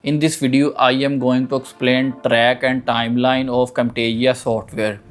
In this video, I am going to explain track and timeline of Camtasia software.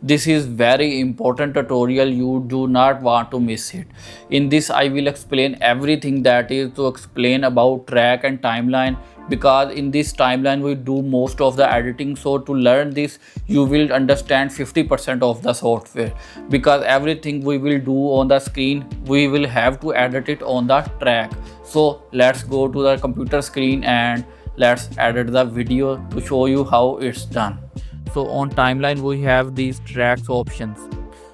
This is very important tutorial, you do not want to miss it. In this, I will explain everything that is to explain about track and timeline, because in this timeline we do most of the editing. So to learn this, you will understand 50% of the software, because everything we will do on the screen, we will have to edit it on the track. So let's go to the computer screen and let's edit the video to show you how it's done. So on timeline we have these tracks options.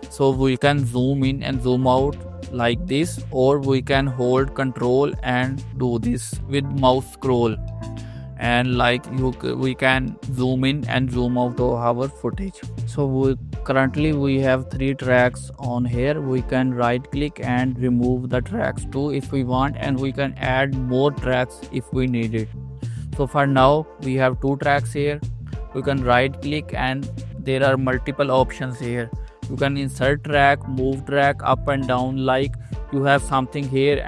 So we can zoom in and zoom out like this, or we can hold control and do this with mouse scroll, and we can zoom in and zoom out of our footage. So currently we have 3 tracks on here. We can right click and remove the tracks too if we want, and we can add more tracks if we need it. So for now we have 2 tracks here. You can right click and there are multiple options here. You can insert track, move track up and down, like you have something here,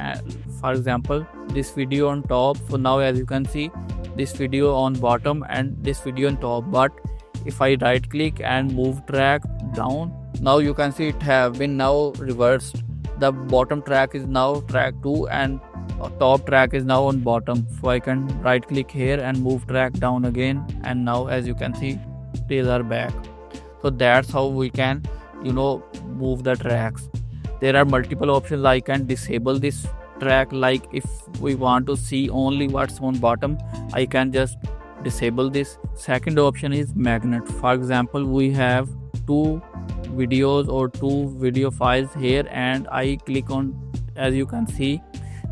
for example this video on top. So now as you can see, this video on bottom and this video on top, but if I right click and move track down, now you can see it have been now reversed. The bottom track is now track 2 and top track is now on bottom. So I can right click here and move track down again, and now as you can see these are back. So that's how we can move the tracks. There are multiple options. I can disable this track, like if we want to see only what's on bottom, I can just disable this. Second option is magnet. For example, we have 2 videos or 2 video files here, and I click on, as you can see,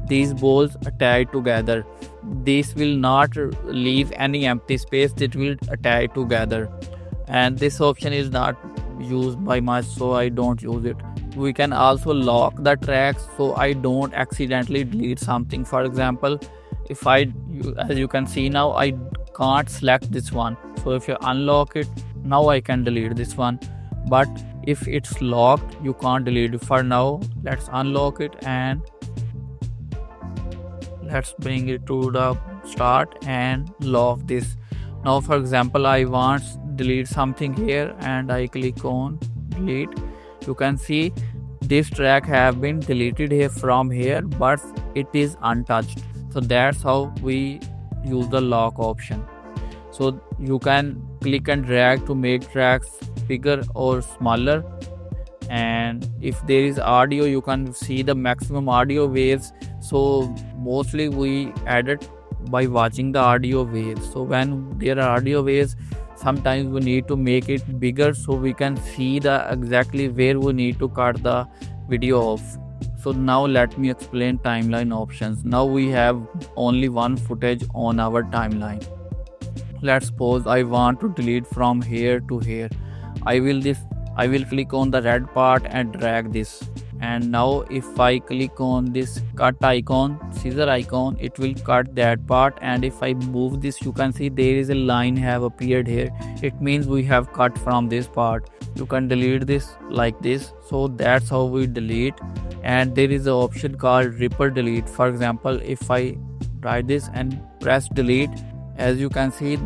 these balls attach together. This will not leave any empty space, it will attach together, and this option is not used by much, so I don't use it. We can also lock the tracks so I don't accidentally delete something. For example, if as you can see now, I can't select this one. So if you unlock it, now I can delete this one, but if it's locked you can't delete it. For now let's unlock it and let's bring it to the start and lock this. Now for example, I want delete something here and I click on delete. You can see this track have been deleted here from here, but it is untouched. So that's how we use the lock option. So you can click and drag to make tracks bigger or smaller, and if there is audio, you can see the maximum audio waves. So mostly we edit by watching the audio waves. So when there are audio waves, sometimes we need to make it bigger so we can see the exactly where we need to cut the video off. So now let me explain timeline options. Now we have only one footage on our timeline. Let's suppose I want to delete from here to here. I will click on the red part and drag this, and now if I click on this cut icon, scissor icon, it will cut that part. And if I move this, you can see there is a line have appeared here. It means we have cut from this part. You can delete this like this. So that's how we delete. And there is an option called ripple delete. For example, if I try this and press delete, as you can see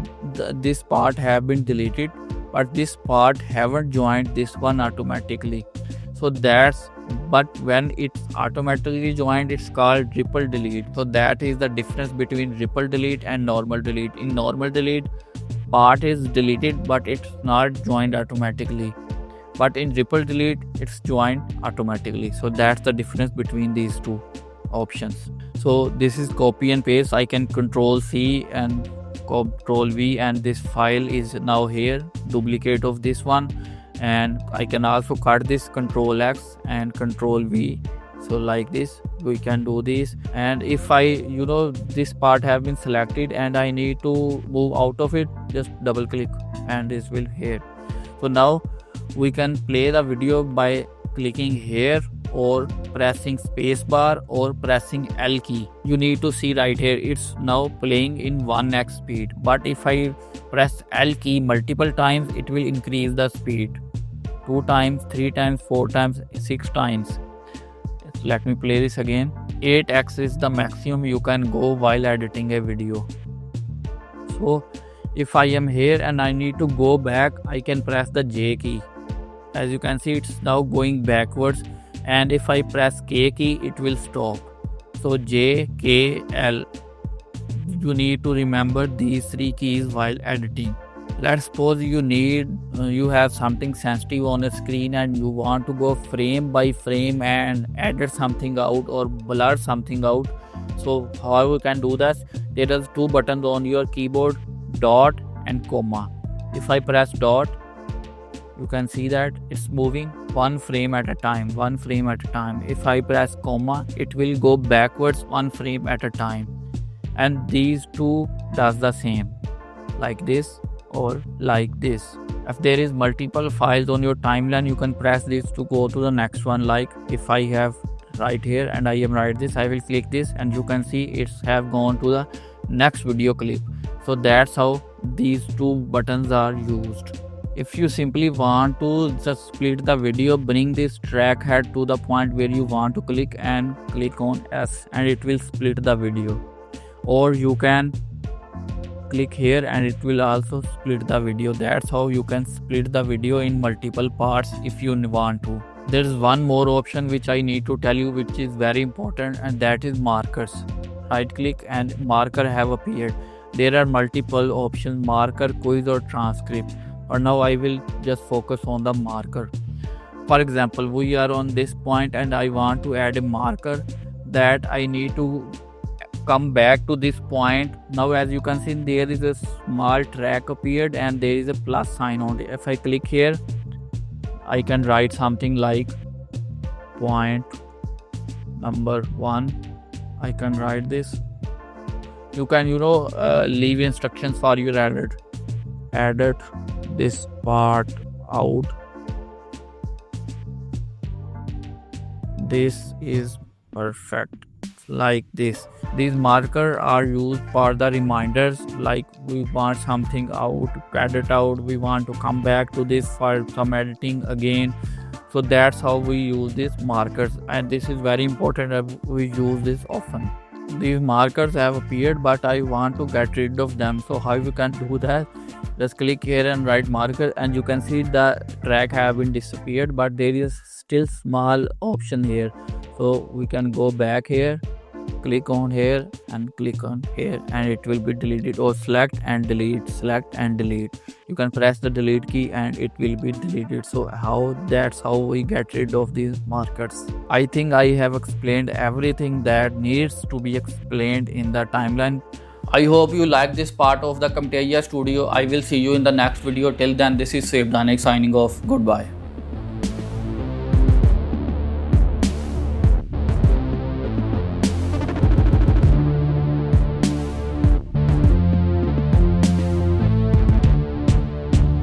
this part have been deleted, but this part haven't joined this one automatically. So but when it's automatically joined, it's called ripple delete. So that is the difference between ripple delete and normal delete. In normal delete, part is deleted but it's not joined automatically, but in ripple delete it's joined automatically. So that's the difference between these 2 options. So this is copy and paste. I can Control C and Control V, and this file is now here, duplicate of this one. And I can also cut this, Control X and Control V. So like this we can do this. And if I this part have been selected and I need to move out of it, just double click and this will here. So now we can play the video by clicking here or pressing spacebar or pressing L key. You need to see right here, it's now playing in 1x speed, but if I press L key multiple times, it will increase the speed 2 times, 3 times, 4 times, 6 times. Let me play this again. 8x is the maximum you can go while editing a video. So if I am here and I need to go back, I can press the J key. As you can see, it's now going backwards, and if I press K key, it will stop. So J, K, L. You need to remember these three keys while editing. Let's suppose you have something sensitive on a screen and you want to go frame by frame and edit something out or blur something out. So how you can do that? There is two buttons on your keyboard, dot and comma. If I press dot, you can see that it's moving one frame at a time. If I press comma, it will go backwards one frame at a time. And these two does the same, like this or like this. If there is multiple files on your timeline, you can press this to go to the next one. Like if I have right here and I am right this, I will click this and you can see it's have gone to the next video clip. So that's how these two buttons are used. If you simply want to just split the video, bring this track head to the point where you want to click and click on S and it will split the video. Or you can click here and it will also split the video. That's how you can split the video in multiple parts if you want to. There is one more option which I need to tell you, which is very important, and that is markers. Right click and marker have appeared. There are multiple options: marker, quiz or transcript. But now I will just focus on the marker. For example, we are on this point and I want to add a marker that I need to come back to this point. Now as you can see, there is a small track appeared and there is a plus sign on it. If I click here, I can write something like point number 1. I can write this. You can leave instructions for your edit this part out. This is perfect, like this. These markers are used for the reminders, like we want something out, edit out, we want to come back to this for some editing again. So that's how we use these markers, and this is very important that we use this often. These markers have appeared, but I want to get rid of them. So how you can do that? Just click here and write marker, and you can see the track have been disappeared, but there is still small option here. So we can go back here, click on here and click on here, and it will be deleted. Or select and delete. You can press the delete key and it will be deleted. So that's how we get rid of these markers. I think I have explained everything that needs to be explained in the timeline. I hope you like this part of the Camtasia Studio. I will see you in the next video. Till then, this is Sohaib signing off. Goodbye.